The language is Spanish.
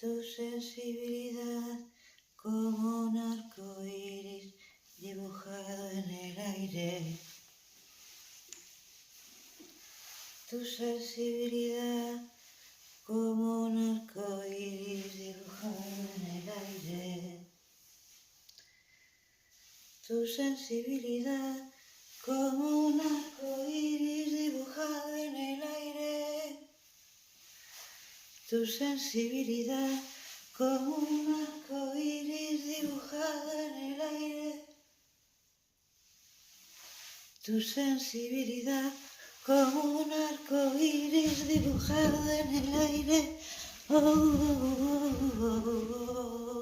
Tu sensibilidad como un arco iris dibujado en el aire. Tu sensibilidad como un arco iris dibujado en el aire. Tu sensibilidad como un arco iris dibujado en el aire. Tu sensibilidad como un arco iris dibujado en el aire. Tu sensibilidad como un arco iris dibujado en el aire. Oh, oh, oh, oh, oh.